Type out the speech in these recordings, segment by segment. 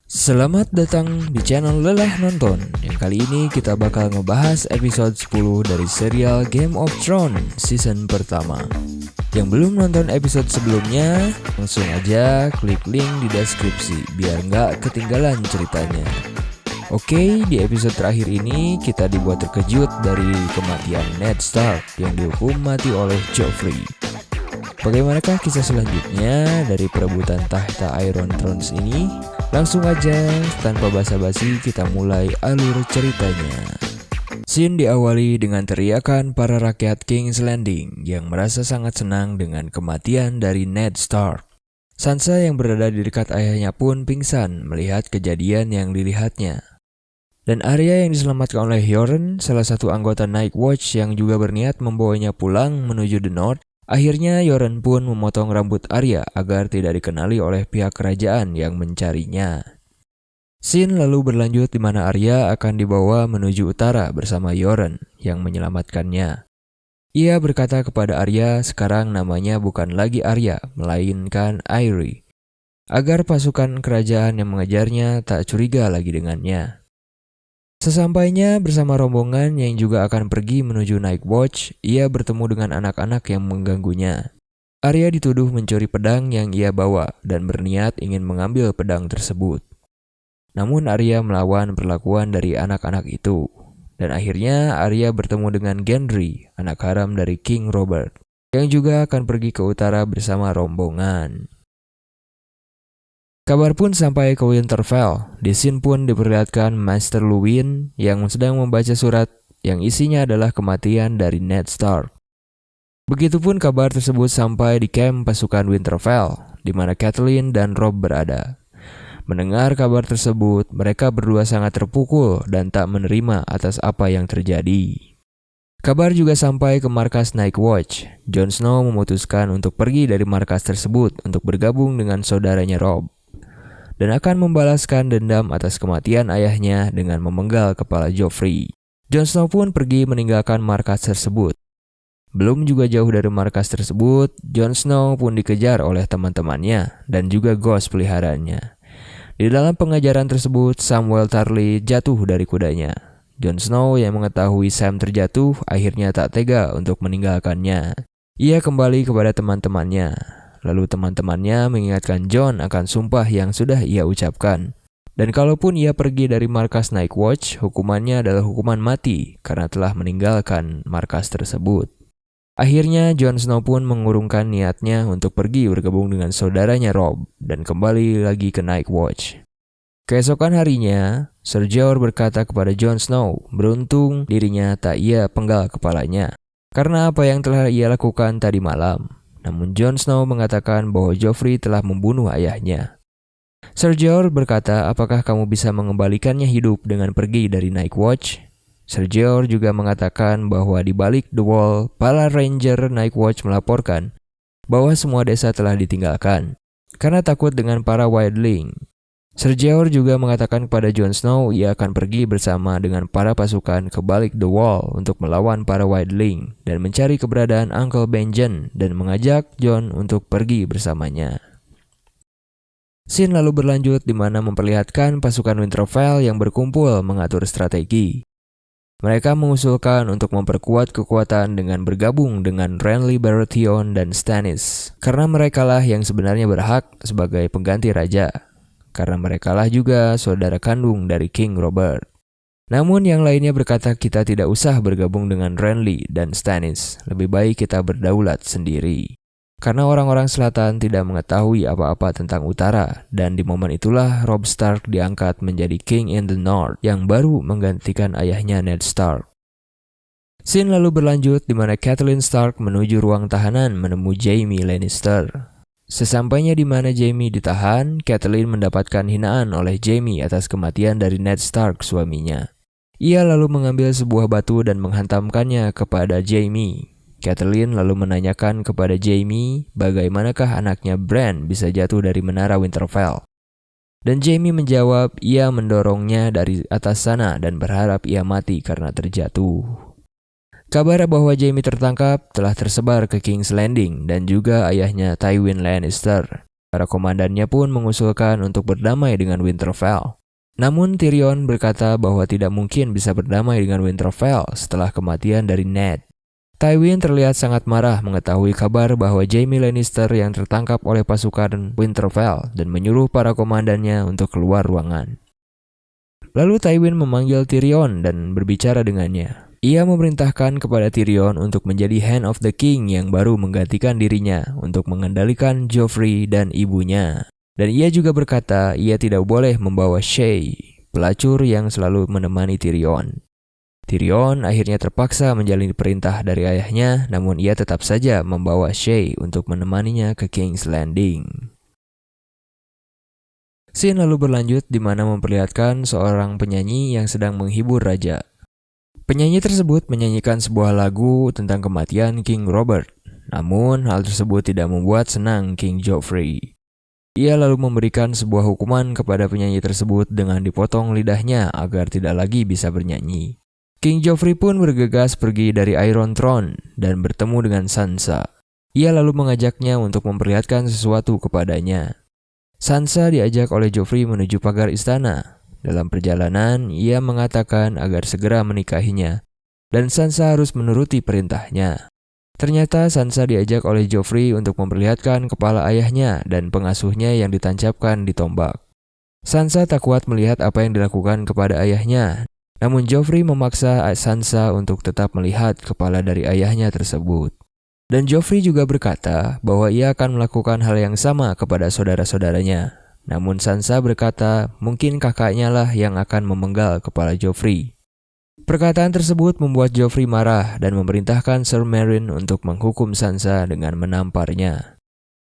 Selamat datang di channel Lelah Nonton. Yang kali ini kita bakal ngebahas episode 10 dari serial Game of Thrones season pertama. Yang belum nonton episode sebelumnya, langsung aja klik link di deskripsi biar nggak ketinggalan ceritanya. Oke, di episode terakhir ini kita dibuat terkejut dari kematian Ned Stark yang dihukum mati oleh Joffrey. Bagaimanakah kisah selanjutnya dari perebutan tahta Iron Thrones ini? Langsung aja, tanpa basa-basi kita mulai alur ceritanya. Scene diawali dengan teriakan para rakyat King's Landing yang merasa sangat senang dengan kematian dari Ned Stark. Sansa yang berada di dekat ayahnya pun pingsan melihat kejadian yang dilihatnya. Dan Arya yang diselamatkan oleh Yoren, salah satu anggota Night Watch yang juga berniat membawanya pulang menuju The North. Akhirnya Yoren pun memotong rambut Arya agar tidak dikenali oleh pihak kerajaan yang mencarinya. Scene lalu berlanjut di mana Arya akan dibawa menuju utara bersama Yoren yang menyelamatkannya. Ia berkata kepada Arya sekarang namanya bukan lagi Arya, melainkan Aerie, agar pasukan kerajaan yang mengejarnya tak curiga lagi dengannya. Sesampainya bersama rombongan yang juga akan pergi menuju Night Watch, ia bertemu dengan anak-anak yang mengganggunya. Arya dituduh mencuri pedang yang ia bawa dan berniat ingin mengambil pedang tersebut. Namun Arya melawan perlakuan dari anak-anak itu. Dan akhirnya Arya bertemu dengan Gendry, anak haram dari King Robert, yang juga akan pergi ke utara bersama rombongan. Kabar pun sampai ke Winterfell. Di scene pun diperlihatkan Maester Luwin yang sedang membaca surat yang isinya adalah kematian dari Ned Stark. Begitupun kabar tersebut sampai di camp pasukan Winterfell, di mana Catelyn dan Robb berada. Mendengar kabar tersebut, mereka berdua sangat terpukul dan tak menerima atas apa yang terjadi. Kabar juga sampai ke markas Night Watch. Jon Snow memutuskan untuk pergi dari markas tersebut untuk bergabung dengan saudaranya Robb, dan akan membalaskan dendam atas kematian ayahnya dengan memenggal kepala Joffrey. Jon Snow pun pergi meninggalkan markas tersebut. Belum juga jauh dari markas tersebut, Jon Snow pun dikejar oleh teman-temannya dan juga Ghost peliharaannya. Di dalam pengejaran tersebut, Samwell Tarly jatuh dari kudanya. Jon Snow yang mengetahui Sam terjatuh akhirnya tak tega untuk meninggalkannya. Ia kembali kepada teman-temannya. Lalu teman-temannya mengingatkan Jon akan sumpah yang sudah ia ucapkan. Dan kalaupun ia pergi dari markas Night Watch, hukumannya adalah hukuman mati karena telah meninggalkan markas tersebut. Akhirnya Jon Snow pun mengurungkan niatnya untuk pergi bergabung dengan saudaranya Robb dan kembali lagi ke Night Watch. Keesokan harinya, Ser Jorah berkata kepada Jon Snow, beruntung dirinya tak ia penggal kepalanya karena apa yang telah ia lakukan tadi malam. Namun Jon Snow mengatakan bahwa Joffrey telah membunuh ayahnya. Ser Jorah berkata, apakah kamu bisa mengembalikannya hidup dengan pergi dari Night Watch? Ser Jorah juga mengatakan bahwa di balik The Wall, para Ranger Night Watch melaporkan bahwa semua desa telah ditinggalkan karena takut dengan para Wildling. Ser Jorah juga mengatakan kepada Jon Snow ia akan pergi bersama dengan para pasukan ke balik The Wall untuk melawan para Wildling dan mencari keberadaan Uncle Benjen dan mengajak Jon untuk pergi bersamanya. Scene lalu berlanjut di mana memperlihatkan pasukan Winterfell yang berkumpul mengatur strategi. Mereka mengusulkan untuk memperkuat kekuatan dengan bergabung dengan Renly Baratheon dan Stannis karena merekalah yang sebenarnya berhak sebagai pengganti raja. Karena merekalah juga saudara kandung dari King Robert. Namun yang lainnya berkata kita tidak usah bergabung dengan Renly dan Stannis. Lebih baik kita berdaulat sendiri. Karena orang-orang selatan tidak mengetahui apa-apa tentang utara. Dan di momen itulah Robb Stark diangkat menjadi King in the North yang baru menggantikan ayahnya Ned Stark. Scene lalu berlanjut di mana Catelyn Stark menuju ruang tahanan menemui Jaime Lannister. Sesampainya di mana Jaime ditahan, Catelyn mendapatkan hinaan oleh Jaime atas kematian dari Ned Stark suaminya. Ia lalu mengambil sebuah batu dan menghantamkannya kepada Jaime. Catelyn lalu menanyakan kepada Jaime bagaimanakah anaknya Bran bisa jatuh dari menara Winterfell. Dan Jaime menjawab ia mendorongnya dari atas sana dan berharap ia mati karena terjatuh. Kabar bahwa Jaime tertangkap telah tersebar ke King's Landing dan juga ayahnya Tywin Lannister. Para komandannya pun mengusulkan untuk berdamai dengan Winterfell. Namun Tyrion berkata bahwa tidak mungkin bisa berdamai dengan Winterfell setelah kematian dari Ned. Tywin terlihat sangat marah mengetahui kabar bahwa Jaime Lannister yang tertangkap oleh pasukan Winterfell dan menyuruh para komandannya untuk keluar ruangan. Lalu Tywin memanggil Tyrion dan berbicara dengannya. Ia memerintahkan kepada Tyrion untuk menjadi Hand of the King yang baru menggantikan dirinya untuk mengendalikan Joffrey dan ibunya. Dan ia juga berkata ia tidak boleh membawa Shae, pelacur yang selalu menemani Tyrion. Tyrion akhirnya terpaksa menjalani perintah dari ayahnya, namun ia tetap saja membawa Shae untuk menemaninya ke King's Landing. Scene lalu berlanjut di mana memperlihatkan seorang penyanyi yang sedang menghibur raja. Penyanyi tersebut menyanyikan sebuah lagu tentang kematian King Robert. Namun hal tersebut tidak membuat senang King Joffrey. Ia lalu memberikan sebuah hukuman kepada penyanyi tersebut dengan dipotong lidahnya agar tidak lagi bisa bernyanyi. King Joffrey pun bergegas pergi dari Iron Throne dan bertemu dengan Sansa. Ia lalu mengajaknya untuk memperlihatkan sesuatu kepadanya. Sansa diajak oleh Joffrey menuju pagar istana. Dalam perjalanan, ia mengatakan agar segera menikahinya, dan Sansa harus menuruti perintahnya. Ternyata Sansa diajak oleh Joffrey untuk memperlihatkan kepala ayahnya dan pengasuhnya yang ditancapkan di tombak. Sansa tak kuat melihat apa yang dilakukan kepada ayahnya, namun Joffrey memaksa Sansa untuk tetap melihat kepala dari ayahnya tersebut. Dan Joffrey juga berkata bahwa ia akan melakukan hal yang sama kepada saudara-saudaranya. Namun Sansa berkata mungkin kakaknya lah yang akan memenggal kepala Joffrey. Perkataan tersebut membuat Joffrey marah dan memerintahkan Ser Meryn untuk menghukum Sansa dengan menamparnya.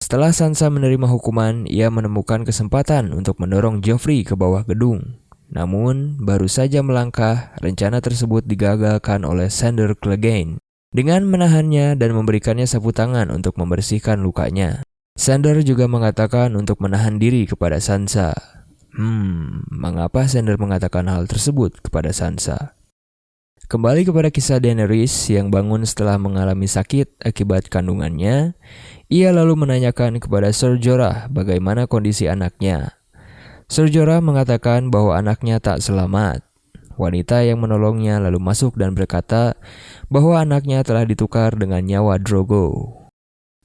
Setelah Sansa menerima hukuman, ia menemukan kesempatan untuk mendorong Joffrey ke bawah gedung. Namun, baru saja melangkah, rencana tersebut digagalkan oleh Sandor Clegane dengan menahannya dan memberikannya sapu tangan untuk membersihkan lukanya. Sandor juga mengatakan untuk menahan diri kepada Sansa. Mengapa Sandor mengatakan hal tersebut kepada Sansa? Kembali kepada kisah Daenerys yang bangun setelah mengalami sakit akibat kandungannya, ia lalu menanyakan kepada Ser Jorah bagaimana kondisi anaknya. Ser Jorah mengatakan bahwa anaknya tak selamat. Wanita yang menolongnya lalu masuk dan berkata bahwa anaknya telah ditukar dengan nyawa Drogo.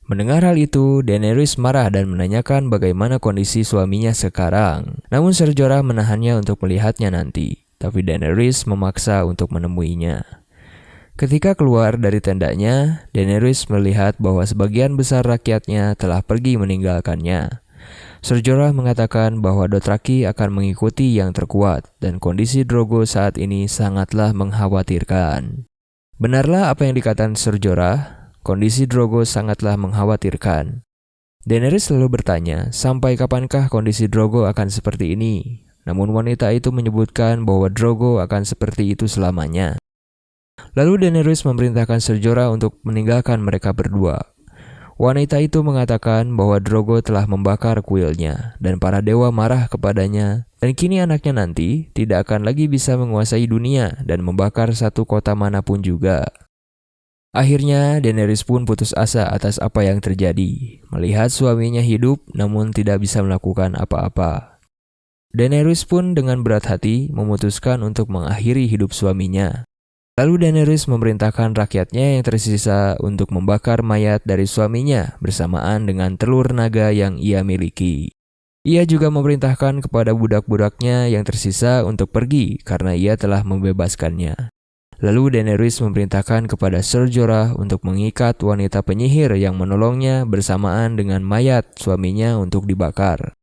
Mendengar hal itu, Daenerys marah dan menanyakan bagaimana kondisi suaminya sekarang. Namun Ser Jorah menahannya untuk melihatnya nanti, tapi Daenerys memaksa untuk menemuinya. Ketika keluar dari tendanya, Daenerys melihat bahwa sebagian besar rakyatnya telah pergi meninggalkannya. Ser Jorah mengatakan bahwa Dothraki akan mengikuti yang terkuat dan kondisi Drogo saat ini sangatlah mengkhawatirkan. Benarlah apa yang dikatakan Ser Jorah? Kondisi Drogo sangatlah mengkhawatirkan. Daenerys lalu bertanya, sampai kapankah kondisi Drogo akan seperti ini? Namun wanita itu menyebutkan bahwa Drogo akan seperti itu selamanya. Lalu Daenerys memerintahkan Ser Jorah untuk meninggalkan mereka berdua. Wanita itu mengatakan bahwa Drogo telah membakar kuilnya dan para dewa marah kepadanya dan kini anaknya nanti tidak akan lagi bisa menguasai dunia dan membakar satu kota manapun juga. Akhirnya Daenerys pun putus asa atas apa yang terjadi, melihat suaminya hidup namun tidak bisa melakukan apa-apa. Daenerys pun dengan berat hati memutuskan untuk mengakhiri hidup suaminya. Lalu Daenerys memerintahkan rakyatnya yang tersisa untuk membakar mayat dari suaminya bersamaan dengan telur naga yang ia miliki. Ia juga memerintahkan kepada budak-budaknya yang tersisa untuk pergi karena ia telah membebaskannya. Lalu Daenerys memerintahkan kepada Ser Jorah untuk mengikat wanita penyihir yang menolongnya bersamaan dengan mayat suaminya untuk dibakar.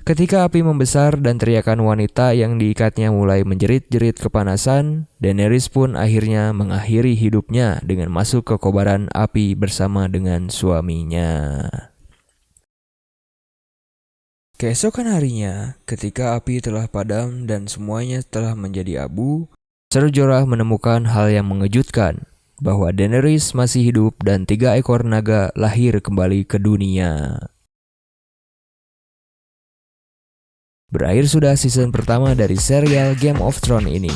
Ketika api membesar dan teriakan wanita yang diikatnya mulai menjerit-jerit kepanasan, Daenerys pun akhirnya mengakhiri hidupnya dengan masuk ke kobaran api bersama dengan suaminya. Keesokan harinya, ketika api telah padam dan semuanya telah menjadi abu, Ser Jorah menemukan hal yang mengejutkan, bahwa Daenerys masih hidup dan 3 ekor naga lahir kembali ke dunia. Berakhir sudah season pertama dari serial Game of Thrones ini.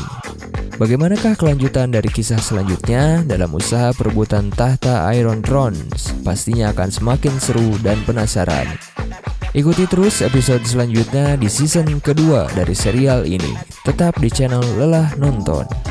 Bagaimanakah kelanjutan dari kisah selanjutnya dalam usaha perebutan tahta Iron Throne? Pastinya akan semakin seru dan penasaran. Ikuti terus episode selanjutnya di season kedua dari serial ini. Tetap di channel Lelah Nonton.